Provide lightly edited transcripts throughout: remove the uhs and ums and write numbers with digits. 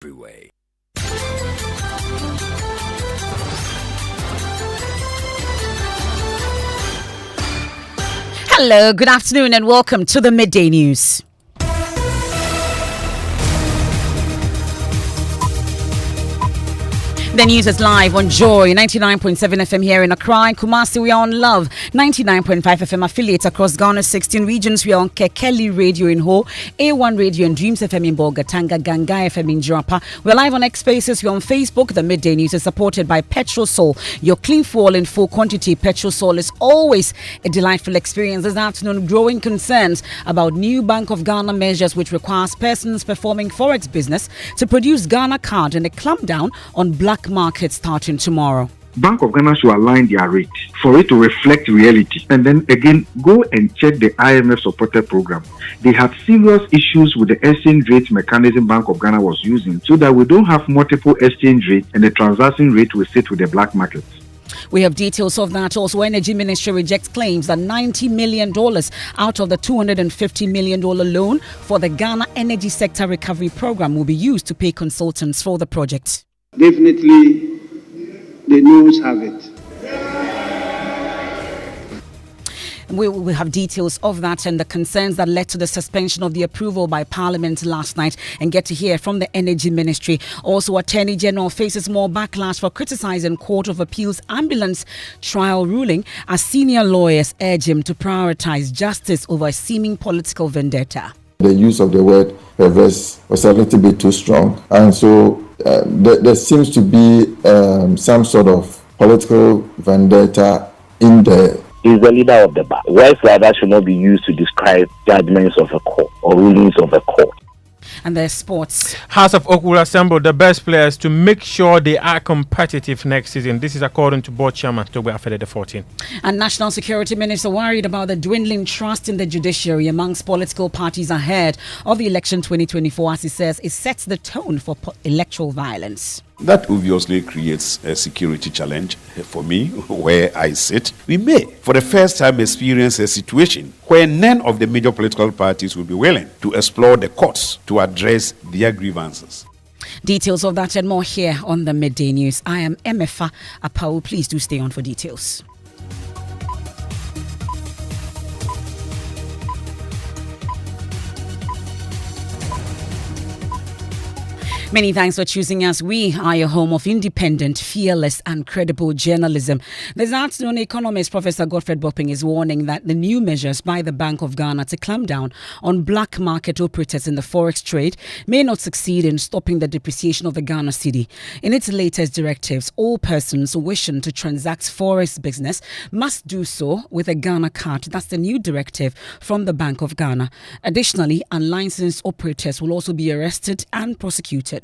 Freeway. Hello, good afternoon, and welcome to the Midday News. The news is live on Joy 99.7 FM here in Accra and Kumasi. We are on Love 99.5 FM affiliates across Ghana's 16 regions. We are on Kekeli Radio in Ho, A1 Radio and Dreams FM in Bolgatanga, Ganga FM in Jirapa. We're live on X Spaces. We're on Facebook. The Midday News is supported by Petrol Sol. Your clean fuel in full quantity. Petrol Sol is always a delightful experience. This afternoon, growing concerns about new Bank of Ghana measures which requires persons performing forex business to produce Ghana card and a clampdown on black market starting tomorrow. Bank of Ghana should align their rate for it to reflect reality, and then again go and check the IMF supported program. They had serious issues with the exchange rate mechanism Bank of Ghana was using, so that we don't have multiple exchange rates and the transaction rate will sit with the black market. We have details of that. Also, Energy Ministry rejects claims that $90 million out of the $250 million loan for the Ghana Energy Sector Recovery Program will be used to pay consultants for the project. Definitely, the news have it. We will have details of that and the concerns that led to the suspension of the approval by Parliament last night, and get to hear from the Energy Ministry. Also, Attorney General faces more backlash for criticizing Court of Appeal's ambulance trial ruling as senior lawyers urge him to prioritize justice over a seeming political vendetta. The use of the word perverse was a little bit too strong, and so there seems to be some sort of political vendetta in there. He's the leader of the bar. Words like that should not be used to describe judgments of a court or rulings of a court. And there's sports. House of Oak will assemble the best players to make sure they are competitive next season. This is according to board chairman Togbe Afede 14. And National Security Minister worried about the dwindling trust in the judiciary amongst political parties ahead of the election 2024, as he says it sets the tone for electoral violence. That obviously creates a security challenge for me where I sit. We may, for the first time, experience a situation where none of the major political parties will be willing to explore the courts to address their grievances. Details of that and more here on the Midday News. I am Emefa. Apawu, please do stay on for details. Many thanks for choosing us. We are your home of independent, fearless and credible journalism. This afternoon, economist Professor Godfrey Bopping is warning that the new measures by the Bank of Ghana to clamp down on black market operators in the forex trade may not succeed in stopping the depreciation of the Ghana cedi. In its latest directives, all persons wishing to transact forex business must do so with a Ghana card. That's the new directive from the Bank of Ghana. Additionally, unlicensed operators will also be arrested and prosecuted.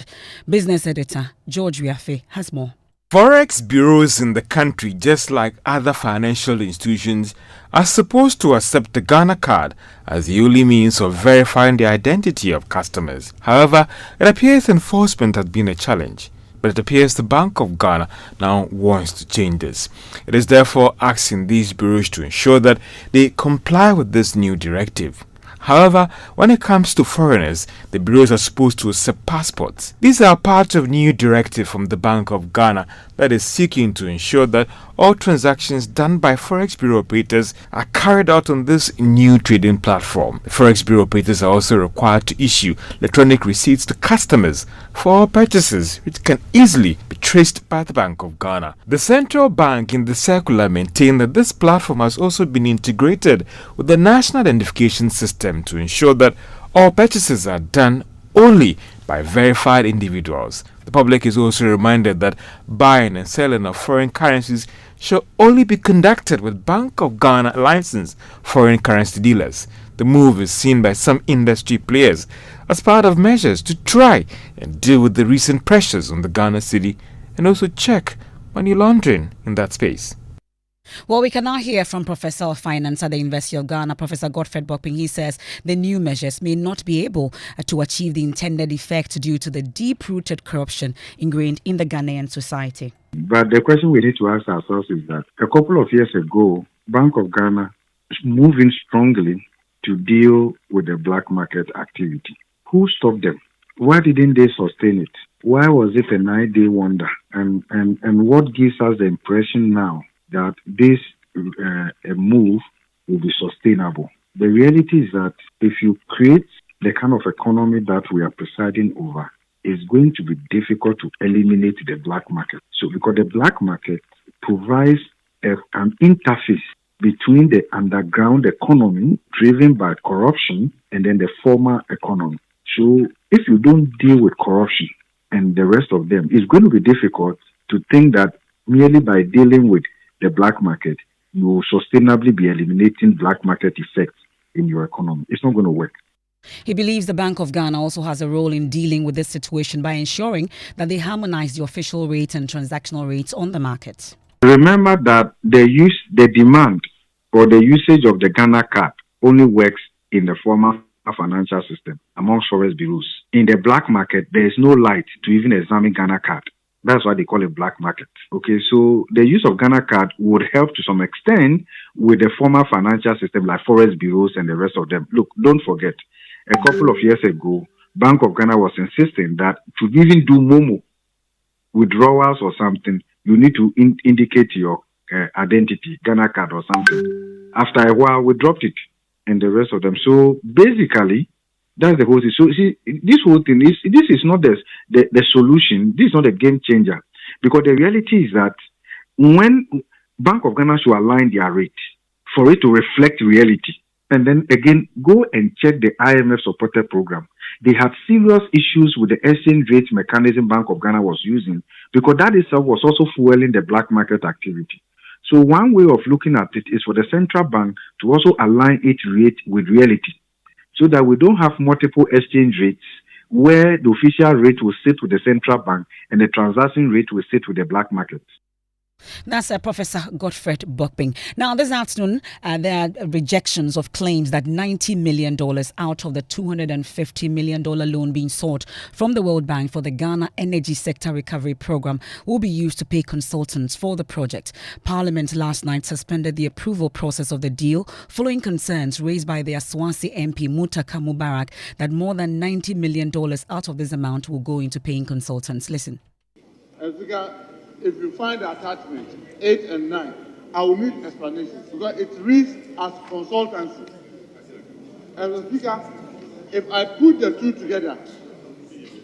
Business editor George Riafe has more. Forex bureaus in the country, just like other financial institutions, are supposed to accept the Ghana card as the only means of verifying the identity of customers. However, it appears enforcement has been a challenge. But it appears the Bank of Ghana now wants to change this. It is therefore asking these bureaus to ensure that they comply with this new directive. However, when it comes to foreigners, the bureaus are supposed to accept passports. These are part of new directive from the Bank of Ghana that is seeking to ensure that all transactions done by Forex Bureau operators are carried out on this new trading platform. The Forex Bureau operators are also required to issue electronic receipts to customers for all purchases, which can easily be traced by the Bank of Ghana. The central bank in the circular maintained that this platform has also been integrated with the National Identification System to ensure that all purchases are done only by verified individuals. The public is also reminded that buying and selling of foreign currencies shall only be conducted with Bank of Ghana licensed foreign currency dealers. The move is seen by some industry players as part of measures to try and deal with the recent pressures on the Ghana cedi and also check money laundering in that space. Well, we can now hear from Professor of Finance at the University of Ghana, Professor Godfrey Bopping. He says the new measures may not be able to achieve the intended effect due to the deep-rooted corruption ingrained in the Ghanaian society. But the question we need to ask ourselves is that a couple of years ago, Bank of Ghana moved in strongly to deal with the black market activity. Who stopped them? Why didn't they sustain it? Why was it a 9-day wonder? And what gives us the impression now that this move will be sustainable? The reality is that if you create the kind of economy that we are presiding over, it's going to be difficult to eliminate the black market. So because the black market provides an interface between the underground economy driven by corruption and then the formal economy. So if you don't deal with corruption and the rest of them, it's going to be difficult to think that merely by dealing with the black market, you will sustainably be eliminating black market effects in your economy. It's not going to work. He believes the Bank of Ghana also has a role in dealing with this situation by ensuring that they harmonize the official rate and transactional rates on the market. Remember that the demand or the usage of the Ghana card only works in the formal financial system amongst forex bureaus. In the black market, there is no light to even examine Ghana card. That's why they call it black market. Okay, so the use of Ghana card would help to some extent with the formal financial system like forex bureaus and the rest of them. Look, don't forget, a couple of years ago, Bank of Ghana was insisting that to even do Momo withdrawals or something, you need to indicate your identity, Ghana card or something. After a while, we dropped it and the rest of them. So basically, that's the whole thing. So see, this whole thing this is not the solution. This is not a game changer, because the reality is that when Bank of Ghana should align their rate for it to reflect reality, and then again go and check the IMF supported program. They had serious issues with the exchange rate mechanism Bank of Ghana was using, because that itself was also fueling the black market activity. So one way of looking at it is for the central bank to also align its rate with reality, so that we don't have multiple exchange rates where the official rate will sit with the central bank and the transaction rate will sit with the black market. That's Professor Godfred Bokping. Now, this afternoon, there are rejections of claims that $90 million out of the $250 million loan being sought from the World Bank for the Ghana Energy Sector Recovery Program will be used to pay consultants for the project. Parliament last night suspended the approval process of the deal following concerns raised by the Aswansi MP Mutaka Mubarak that more than $90 million out of this amount will go into paying consultants. Listen. If you find the attachment 8 and 9, I will need explanations because it reads as consultancy. As a speaker, if I put the two together,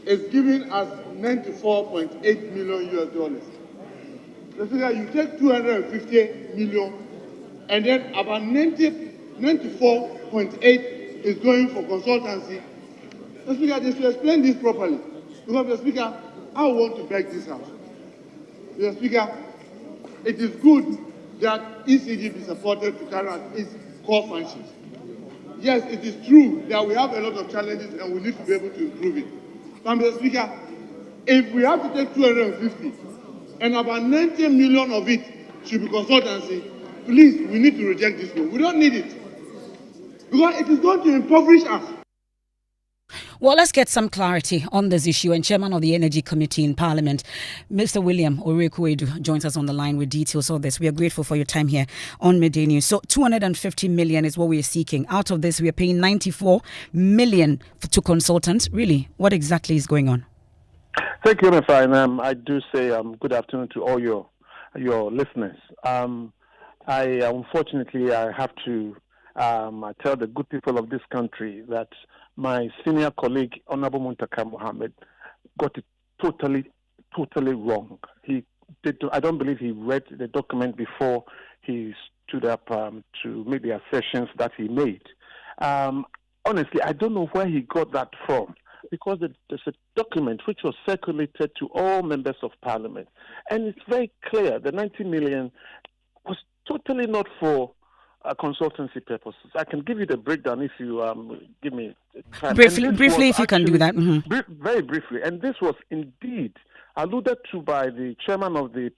it's giving us $94.8 million. The figure, you take 250 million, and then about 94.8 is going for consultancy. The speaker, they should explain this properly, because the speaker, I want to beg this out. Mr. Speaker, it is good that ECG be supported to carry out its core functions. Yes, it is true that we have a lot of challenges and we need to be able to improve it. But Mr. Speaker, if we have to take 250 and about 90 million of it should be consultancy, please, we need to reject this one. We don't need it, because it is going to impoverish us. Well, let's get some clarity on this issue. And Chairman of the Energy Committee in Parliament, Mr. William Orekwedu, joins us on the line with details of this. We are grateful for your time here on Midday News. So 250 million is what we are seeking. Out of this, we are paying 94 million to consultants. Really, what exactly is going on? Thank you, Emefa. And I do say good afternoon to all your listeners. Unfortunately, I have to tell the good people of this country that my senior colleague, Honorable Muntaka Mohammed, got it totally wrong. I don't believe he read the document before he stood up to make the assertions that he made. Honestly, I don't know where he got that from, because there's a document which was circulated to all members of Parliament, and it's very clear the 90 million was totally not for consultancy purposes. I can give you the breakdown if you give me time. Briefly, if you can do that. Mm-hmm. Very briefly. And this was indeed alluded to by the chairman of the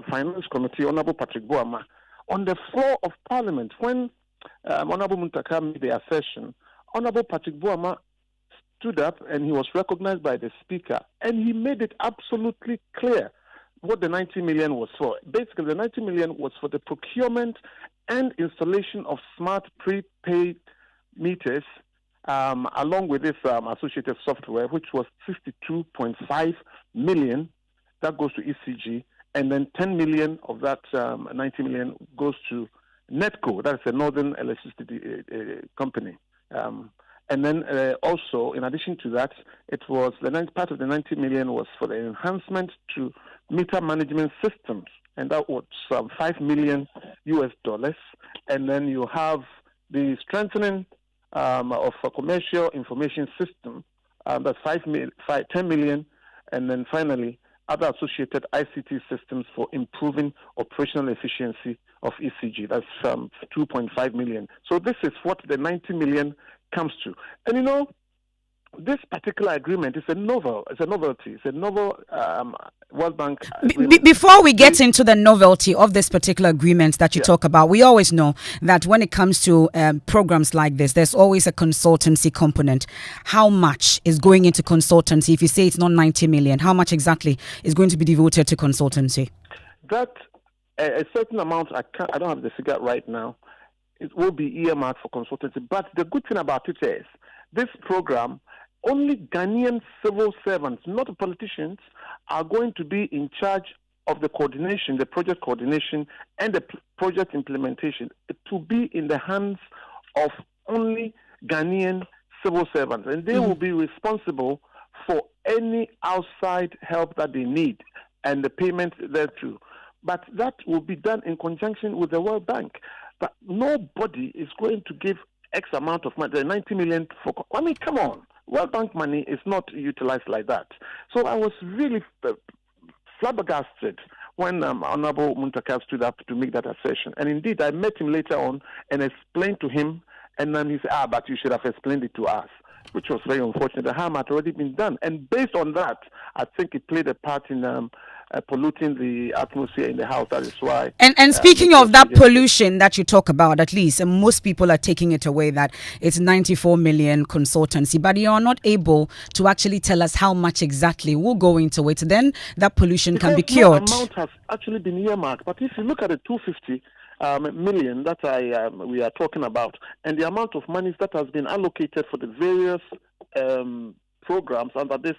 Finance Committee, Honorable Patrick Boama, on the floor of Parliament. When Honorable Muntaka made the assertion, Honorable Patrick Boama stood up and he was recognized by the Speaker, and he made it absolutely clear what the 90 million was for. Basically, the 90 million was for the procurement and installation of smart prepaid meters along with this associated software, which was 62.5 million, that goes to ECG, and then 10 million of that 90 million goes to Netco, that's a Northern Electricity company. And then also, in addition to that, it was part of the 90 million was for the enhancement to meter management systems, and that was $5 million. And then you have the strengthening of a commercial information system, that's 10 million, and then finally other associated ICT systems for improving operational efficiency of ECG. That's 2.5 million. So this is what the 90 million comes to. And you know, this particular agreement is a novelty. It's a novel World Bank agreement. Before we get into the novelty of this particular agreement that you talk about, we always know that when it comes to programs like this, there's always a consultancy component. How much is going into consultancy? If you say it's not 90 million, how much exactly is going to be devoted to consultancy? That a certain amount, I don't have the figure right now. It will be earmarked for consultancy. But the good thing about it is, this program, only Ghanaian civil servants, not politicians, are going to be in charge of the coordination, the project coordination, and the project implementation, to be in the hands of only Ghanaian civil servants. And they will be responsible for any outside help that they need and the payment thereto. But that will be done in conjunction with the World Bank. But nobody is going to give X amount of money, the 90 million for. I mean, come on. World Bank money is not utilized like that. So I was really flabbergasted when Honorable Muntaka stood up to make that assertion. And indeed, I met him later on and explained to him, and then he said, but you should have explained it to us, which was very unfortunate. The harm had already been done. And based on that, I think it played a part in polluting the atmosphere in the house. That is why. And speaking of that pollution that you talk about, at least, and most people are taking it away that it's 94 million consultancy, but you are not able to actually tell us how much exactly will go into it. Then that pollution can be cured. The amount has actually been earmarked, but if you look at the 250 million that we are talking about, and the amount of money that has been allocated for the various programs under this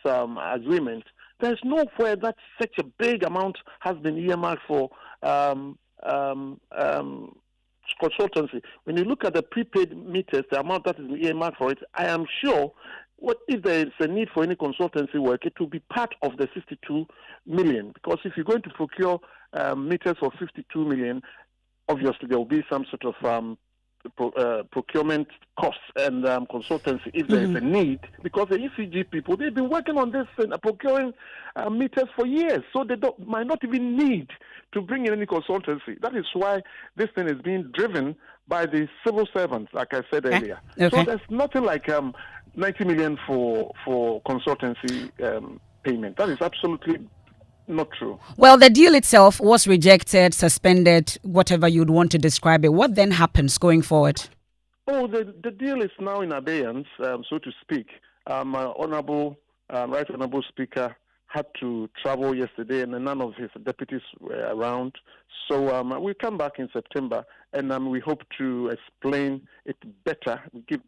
agreement, there's nowhere that such a big amount has been earmarked for consultancy. When you look at the prepaid meters, the amount that is earmarked for it, I am sure if there is a need for any consultancy work, it will be part of the 62 million. Because if you're going to procure meters for 52 million, obviously there will be some sort of procurement costs and consultancy if there is a need, because the ECG people, they've been working on this and procuring meters for years, so they might not even need to bring in any consultancy. That is why this thing is being driven by the civil servants, like I said earlier. Okay. So there's nothing like 90 million for consultancy payment. That is absolutely not true. Well, the deal itself was rejected, suspended, whatever you'd want to describe it. What then happens going forward? Oh, the deal is now in abeyance, so to speak. Right Honorable Speaker had to travel yesterday, and none of his deputies were around. So we'll come back in September, and we hope to explain it better, give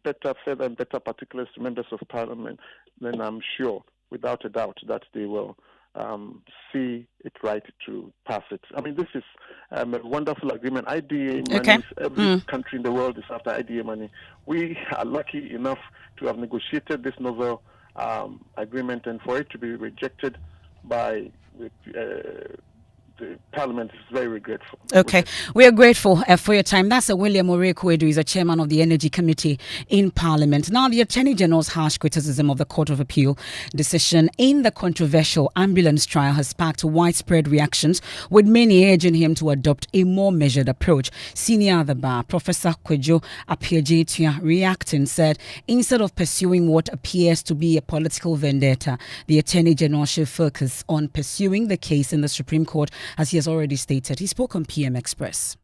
further and better particulars to members of Parliament. Then I'm sure, without a doubt, that they will see it right to pass it. I mean, this is a wonderful agreement. IDA money, every country in the world is after IDA money. We are lucky enough to have negotiated this novel agreement, and for it to be rejected by the Parliament is very regretful. Okay, we are grateful for your time. That's William Orekwedu. He's a chairman of the Energy Committee in Parliament. Now, the Attorney General's harsh criticism of the Court of Appeal decision in the controversial ambulance trial has sparked widespread reactions, with many urging him to adopt a more measured approach. Senior at the bar, Professor Kwejo Appiajetua, reacting, said instead of pursuing what appears to be a political vendetta, the Attorney General should focus on pursuing the case in the Supreme Court, as he has already stated. He spoke on PM Express.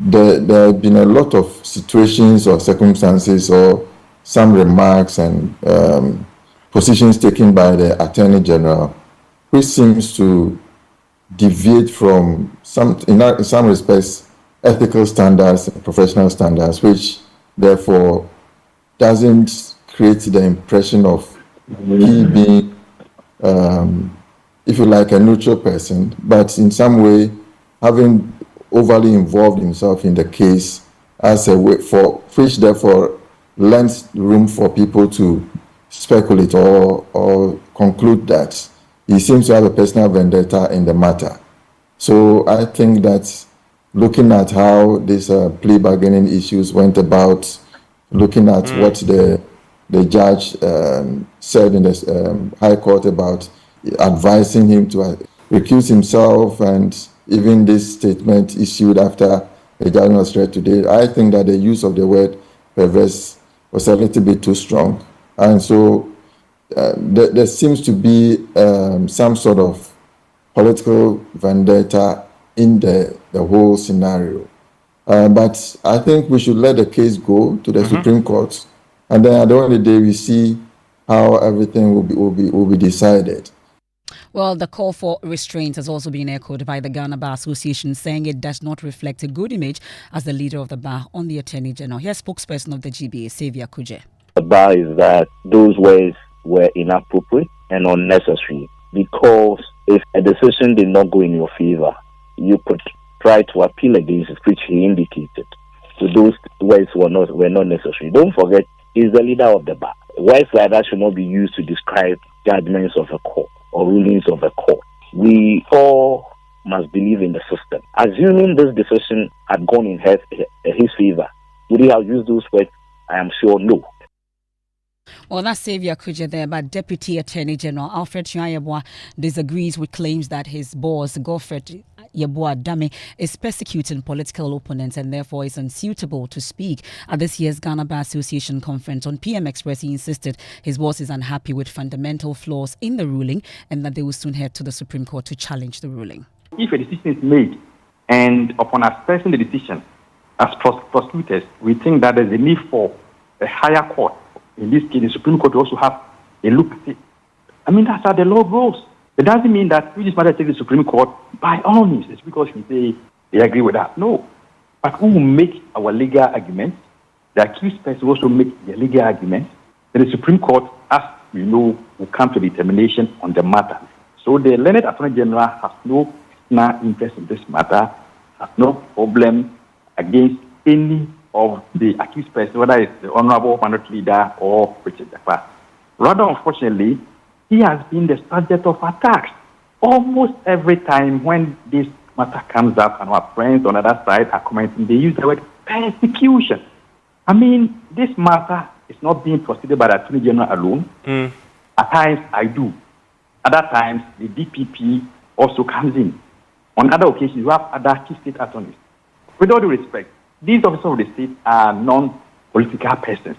There have been a lot of situations or circumstances or some remarks and positions taken by the Attorney General, which seems to deviate from in some respects, ethical standards and professional standards, which therefore doesn't create the impression of he being, if you like, a neutral person, but in some way having overly involved himself in the case as a way for which therefore lends room for people to speculate or conclude that he seems to have a personal vendetta in the matter. So I think that looking at how these plea bargaining issues went about, looking at what the judge said in the High Court about advising him to recuse himself, and even this statement issued after the judgment was read today, I think that the use of the word perverse was a little bit too strong. And so there seems to be some sort of political vendetta in the whole scenario. But I think we should let the case go to the Supreme Court, and then at the end of the day, we see how everything will be decided. Well, the call for restraint has also been echoed by the Ghana Bar Association, saying it does not reflect a good image as the leader of the bar on the Attorney General. Here's spokesperson of the GBA, Xavier Kuje. The bar is that those words were inappropriate and unnecessary, because if a decision did not go in your favor, you could try to appeal against it, which he indicated. So those words were not necessary. Don't forget, he's the leader of the bar. Words like that should not be used to describe judgments of a court or rulings of a court. We all must believe in the system. Assuming this decision had gone in his favor, would he have used those words? I am sure no. Well, that's Xavier Kuje there, but Deputy Attorney General Alfred Yeboah disagrees with claims that his boss, Godfred Yeboah Dame, is persecuting political opponents and therefore is unsuitable to speak at this year's Ghana Bar Association conference. On PM Express, he insisted his boss is unhappy with fundamental flaws in the ruling and that they will soon head to the Supreme Court to challenge the ruling. If a decision is made and upon assessing the decision as prosecutors, we think that there's a need for a higher court. In this case, the Supreme Court will also have a look at it. I mean, that's how the law goes. It doesn't mean that we just matter take the Supreme Court by all means. It's because we say they agree with us. No. But we will make our legal arguments. The accused person will also make their legal arguments. Then the Supreme Court, as we know, will come to determination on the matter. So the learned Attorney General has no interest in this matter, has no problem against any of the accused person, whether it's the Honorable Minority Leader or Richard Jaffa. Rather, unfortunately, he has been the subject of attacks. Almost every time when this matter comes up and our friends on the other side are commenting, they use the word persecution. I mean, this matter is not being proceeded by the Attorney General alone. At times, I do. Other times, the DPP also comes in. On other occasions, you have other key state attorneys. With all due respect, these officers of the state are non-political persons.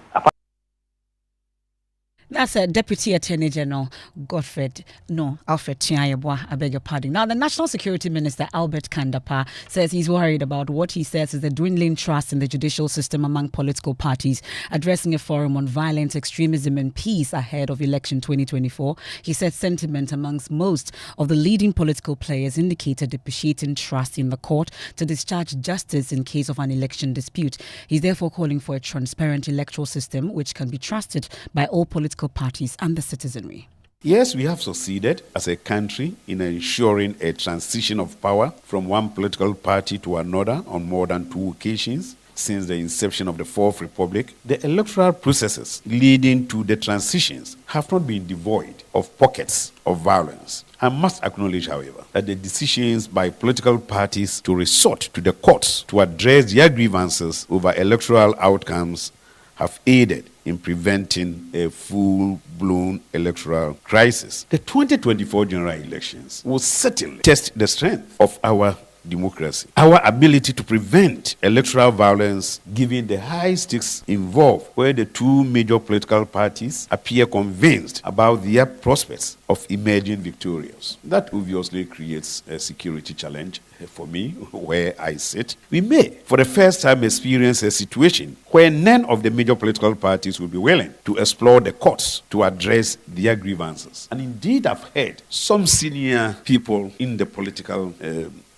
That's a Deputy Attorney General Alfred Yeboah, I beg your pardon. Now, the National Security Minister, Albert Kandapa, says he's worried about what he says is the dwindling trust in the judicial system among political parties. Addressing a forum on violence, extremism and peace ahead of election 2024, he said sentiment amongst most of the leading political players indicated depreciating trust in the court to discharge justice in case of an election dispute. He's therefore calling for a transparent electoral system which can be trusted by all political parties and the citizenry. Yes, we have succeeded as a country in ensuring a transition of power from one political party to another on more than 2 occasions since the inception of the Fourth Republic. The electoral processes leading to the transitions have not been devoid of pockets of violence. I must acknowledge, however, that the decisions by political parties to resort to the courts to address their grievances over electoral outcomes have aided in preventing a full-blown electoral crisis. The 2024 general elections will certainly test the strength of our democracy, our ability to prevent electoral violence given the high stakes involved, where the 2 major political parties appear convinced about their prospects of emerging victorious. That obviously creates a security challenge for me, where I sit. We may, for the first time, experience a situation where none of the major political parties will be willing to explore the courts to address their grievances. And indeed, I've heard some senior people in the political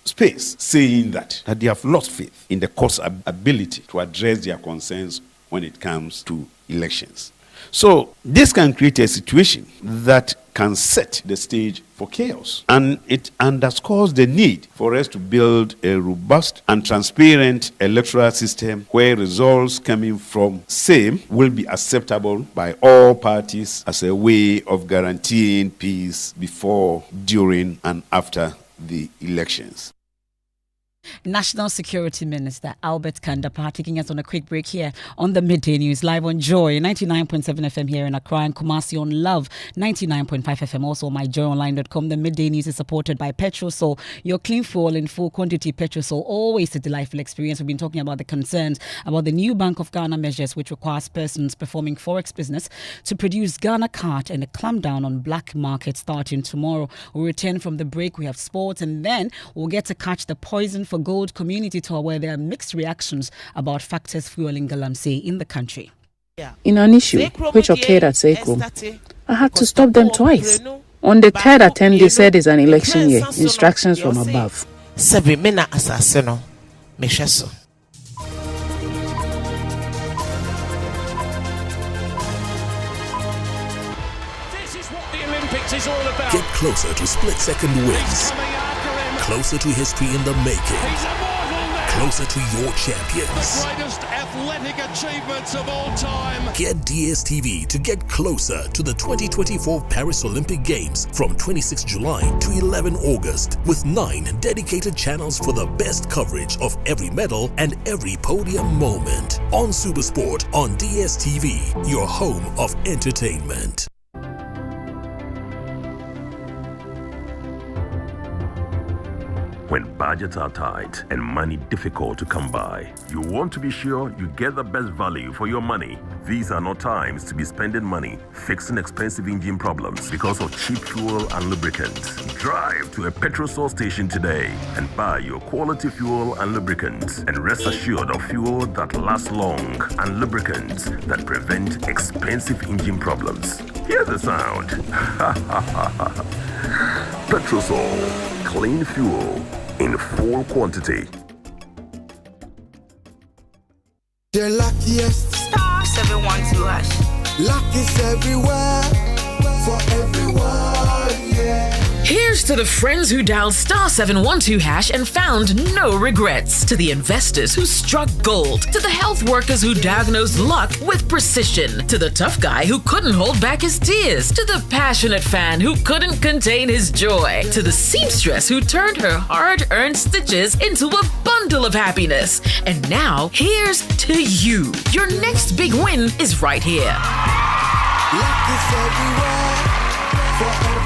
space saying that they have lost faith in the court's ability to address their concerns when it comes to elections. So this can create a situation that can set the stage for chaos. And it underscores the need for us to build a robust and transparent electoral system where results coming from same will be acceptable by all parties as a way of guaranteeing peace before, during, and after the elections. National Security Minister Albert Kandapa taking us on a quick break here on the Midday News, live on Joy 99.7 FM here in Accra and Kumasi, on Love 99.5 FM, also on myjoyonline.com. The Midday News is supported by Petrosol, your clean fuel in full quantity. Petrosol, always a delightful experience. We've been talking about the concerns about the new Bank of Ghana measures which requires persons performing forex business to produce Ghana card, and a clampdown on black market starting tomorrow. We'll return from the break. We have sports, and then we'll get to catch the Poison for Gold community tour, where there are mixed reactions about factors fueling galamsey in the country. In an issue which occurred at Sekrom, I had to stop them twice. On the third attempt, they said it's an election year. Instructions from above. This is what the Olympics is all about. Get closer to split-second wins. Closer to history in the making. Closer to your champions. The greatest athletic achievements of all time. Get DSTV to get closer to the 2024 Paris Olympic Games from 26 July to 11 August with 9 dedicated channels for the best coverage of every medal and every podium moment. On Supersport on DSTV, your home of entertainment. When budgets are tight and money difficult to come by, you want to be sure you get the best value for your money. These are not times to be spending money fixing expensive engine problems because of cheap fuel and lubricants. Drive to a Petrosol station today and buy your quality fuel and lubricants, and rest assured of fuel that lasts long and lubricants that prevent expensive engine problems. Hear the sound. Petrosol, clean fuel in full quantity. The luckiest. Star 712 hash. Luck is everywhere. For everyone, yeah. Here's to the friends who dialed star 712 hash and found no regrets. To the investors who struck gold. To the health workers who diagnosed luck with precision. To the tough guy who couldn't hold back his tears. To the passionate fan who couldn't contain his joy. To the seamstress who turned her hard-earned stitches into a bundle of happiness. And now, here's to you. Your next big win is right here. Luck is everywhere. For everyone.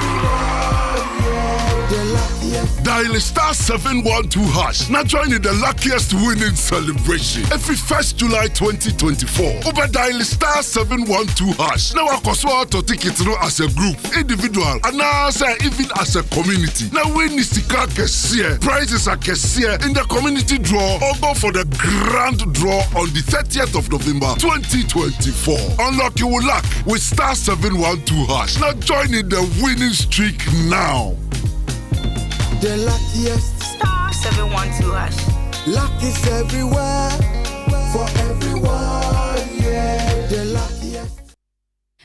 Dial star 712 hash. Now join in the luckiest winning celebration. Every 1st July 2024. Over dial star 712 hash. Now I can to tickets as a group, individual, and now even as a community. Now win is the car cashier. Prizes are cashier in the community draw, or go for the grand draw on the 30th of November 2024. Unlock your luck with star 712 hash. Now join in the winning streak now. The luckiest. Star 712 hash. Luck is everywhere. For everyone, yeah. The luckiest.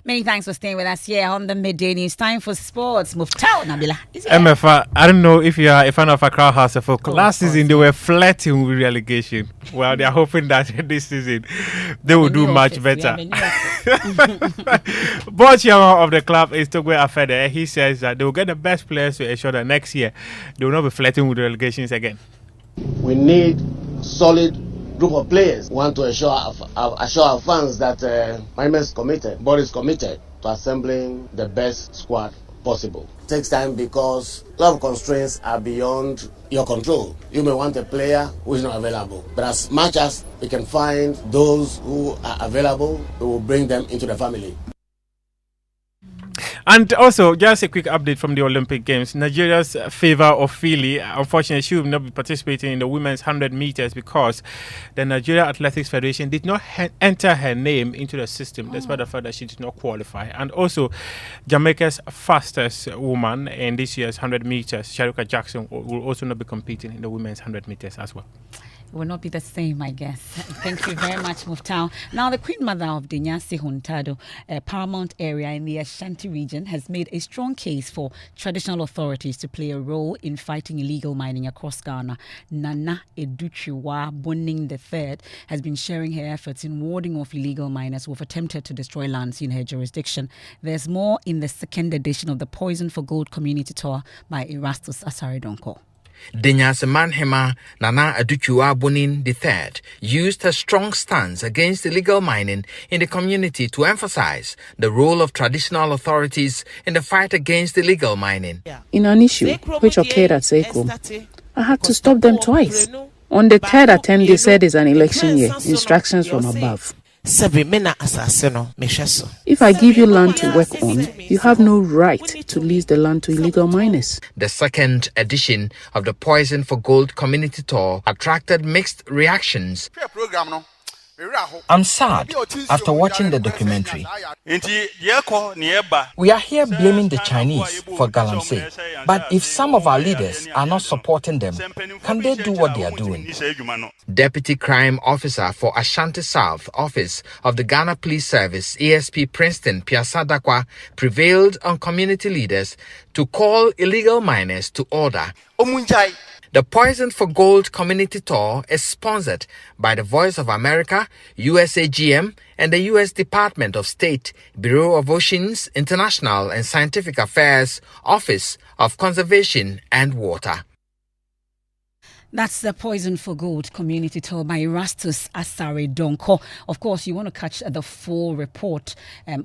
Many thanks for staying with us here on the Midday News. Time for sports. Muftau Nabila. Emefa, I don't know if you are a fan of Accra House of Folk. Last season they were flirting with relegation. Well, they are hoping that this season they will do much better. Board chairman of the club is Togwe Afede. He says that they will get the best players to ensure that next year they will not be flirting with relegations again. We need solid group of players. We want to assure our fans that board is committed to assembling the best squad possible. It takes time because a lot of constraints are beyond your control. You may want a player who is not available, but as much as we can find those who are available, we will bring them into the family. And also, just a quick update from the Olympic Games. Nigeria's Favor Ofili, unfortunately, she will not be participating in the women's 100 meters because the Nigeria Athletics Federation did not enter her name into the system, despite the fact that she did not qualify. And also, Jamaica's fastest woman in this year's 100 meters, Sharika Jackson, will also not be competing in the women's 100 meters as well. It will not be the same, I guess. Thank you very much, Muftau. Now, the Queen Mother of the Nyase Huntado, a paramount area in the Ashanti region, has made a strong case for traditional authorities to play a role in fighting illegal mining across Ghana. Nana Educhiwa Boning III has been sharing her efforts in warding off illegal miners who have attempted to destroy lands in her jurisdiction. There's more in the second edition of the Poison for Gold Community Tour by Erastus Asaredonko. Dinyase Manhema Nana Aduchua Bonin III used her strong stance against illegal mining in the community to emphasize the role of traditional authorities in the fight against illegal mining. In an issue which occurred at Sekum, I had to stop them twice. On the third attempt, they said it's an election year. Instructions from above. If I give you land to work on, you have no right to lease the land to illegal miners. The second edition of the Poison for Gold Community Tour attracted mixed reactions. I'm sad after watching the documentary. We are here blaming the Chinese for galamsey, but if some of our leaders are not supporting them, can they do what they are doing? Deputy Crime Officer for Ashanti South Office of the Ghana Police Service, ESP Princeton Piasa Dakwa, prevailed on community leaders to call illegal miners to order. The Poison for Gold Community Tour is sponsored by the Voice of America, USAGM, and the U.S. Department of State, Bureau of Oceans, International and Scientific Affairs, Office of Conservation and Water. That's the Poison for Gold Community Tour by Erastus Asaredonko. Of course, you want to catch the full report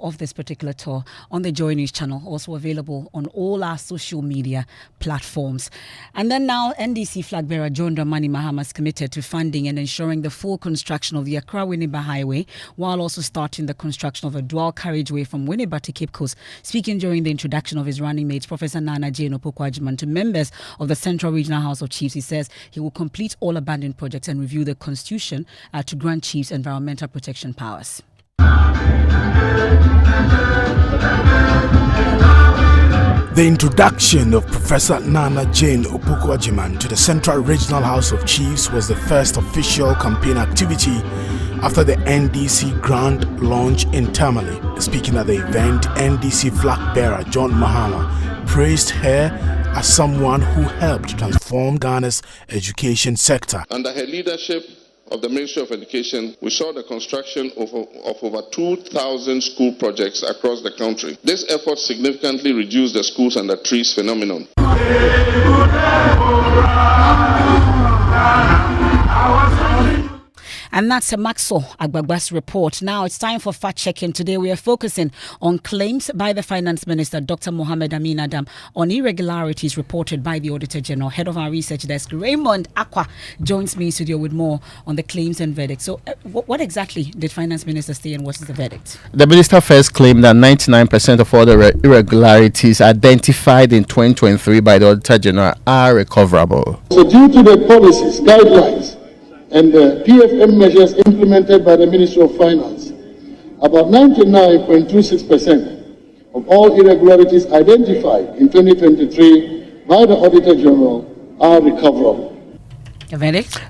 of this particular tour on the Joy News channel, also available on all our social media platforms. And then now, NDC flag bearer John Dramani Mahama is committed to funding and ensuring the full construction of the Accra-Winneba Highway, while also starting the construction of a dual carriageway from Winneba to Cape Coast. Speaking during the introduction of his running mate, Professor Nana Jane Opoku-Agyeman, to members of the Central Regional House of Chiefs, he says he will complete all abandoned projects and review the constitution to grant chiefs environmental protection powers. The introduction of Professor Nana Jane Opoku-Agyeman to the Central Regional House of Chiefs was the first official campaign activity after the NDC Grand Launch in Tamale. Speaking at the event, NDC flag bearer John Mahama praised her as someone who helped transform Ghana's education sector. Under her leadership of the Ministry of Education, we saw the construction of over 2,000 school projects across the country. This effort significantly reduced the schools under trees phenomenon. And that's a Maxo Agbagba's report. Now it's time for fact-checking. Today we are focusing on claims by the Finance Minister, Dr. Mohamed Amin Adam, on irregularities reported by the Auditor General. Head of our research desk, Raymond Akwa, joins me in studio with more on the claims and verdicts. So what exactly did Finance Minister say and what is the verdict? The Minister first claimed that 99% of all the irregularities identified in 2023 by the Auditor General are recoverable. So due to the policies, guidelines, and the PFM measures implemented by the Ministry of Finance, about 99.26% of all irregularities identified in 2023 by the Auditor General are recoverable.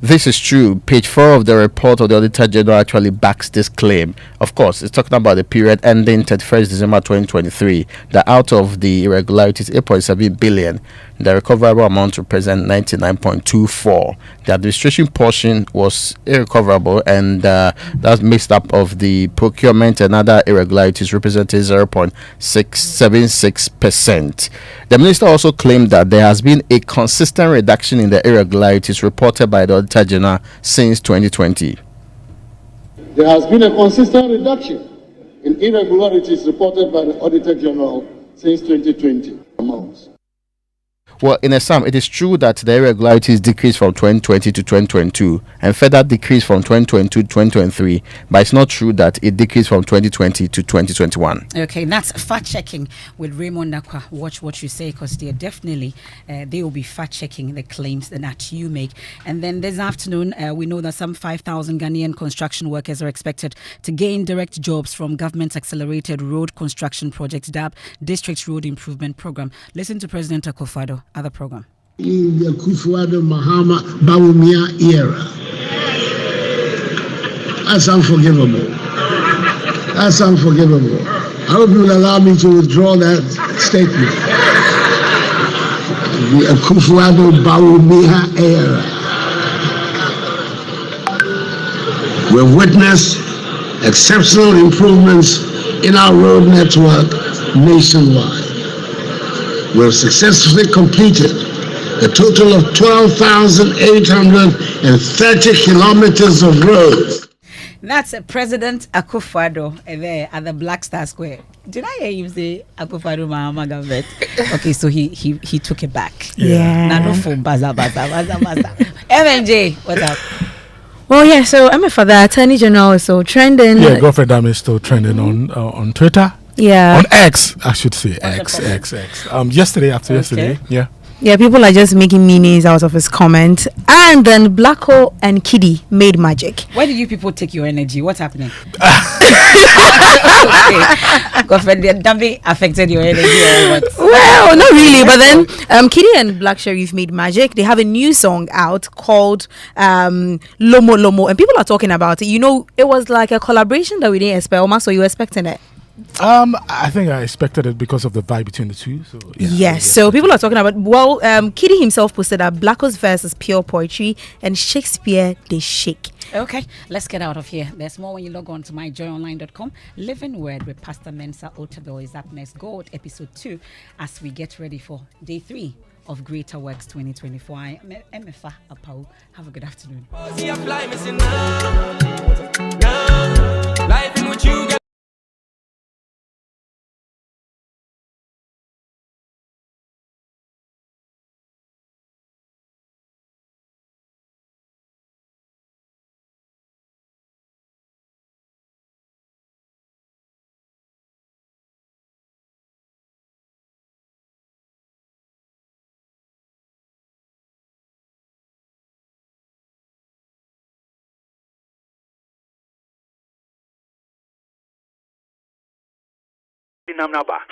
This is true. Page 4 of the report of the Auditor General actually backs this claim. Of course, it's talking about the period ending 31st December 2023. That out of the irregularities, 8.7 billion, the recoverable amount represents 99.24. The administration portion was irrecoverable, and that's mixed up of the procurement and other irregularities representing 0.676%. The minister also claimed that there has been a consistent reduction in the irregularities reported by the Auditor General since 2020. There has been a consistent reduction in irregularities reported by the Auditor General since 2020 amounts. Well, in a sum, it is true that the irregularities decreased from 2020 to 2022 and further decreased from 2022 to 2023, but it's not true that it decreased from 2020 to 2021. Okay, that's fact-checking with Raymond Akwa. Watch what you say, because they will be fact-checking the claims that you make. And then this afternoon, we know that some 5,000 Ghanaian construction workers are expected to gain direct jobs from government's Accelerated Road Construction Project, DAP, District Road Improvement Program. Listen to President Akufo-Addo at the program. In the Akufo-Addo Mahama Bawumia era, That's unforgivable. That's unforgivable. I hope you will allow me to withdraw that statement. The Akufo-Addo Bawumia era. We've witnessed exceptional improvements in our road network nationwide. We've successfully completed a total of 12,830 kilometers of roads. That's President Akufo-Addo there at the Black Star Square. Did I hear him say Akufo-Addo Mahama government? Okay, so he took it back. Yeah. Now no phone baza. MNJ, what's up? Well, yeah. So Emefa, the Attorney General, is so trending. Yeah, Godfrey Dam is still trending on Twitter. Yeah. On X, I should say. X. Yesterday, yesterday. Yeah. Yeah, people are just making meanings out of his comment. And then Blacko and Kiddy made magic. Where did you people take your energy? What's happening? Godfrey, the dumping affected your energy or what? Well, not really. But then Kiddy and Black Sheriff made magic. They have a new song out called Lomo Lomo. And people are talking about it. You know, it was like a collaboration that we didn't expect. Omar, so you were expecting it? I think I expected it because of the vibe between the two. So yes. So people are talking about. Well, Kiddy himself posted that Blacko's verse is pure poetry and Shakespeare they shake. Okay, let's get out of here. There's more when you log on to myjoyonline.com. Living Word with Pastor Mensa Otabil is up next. Gold episode 2 as we get ready for day 3 of Greater Works 2024. I am Emefa Apawu. Have a good afternoon. Life in which you get Namnaba.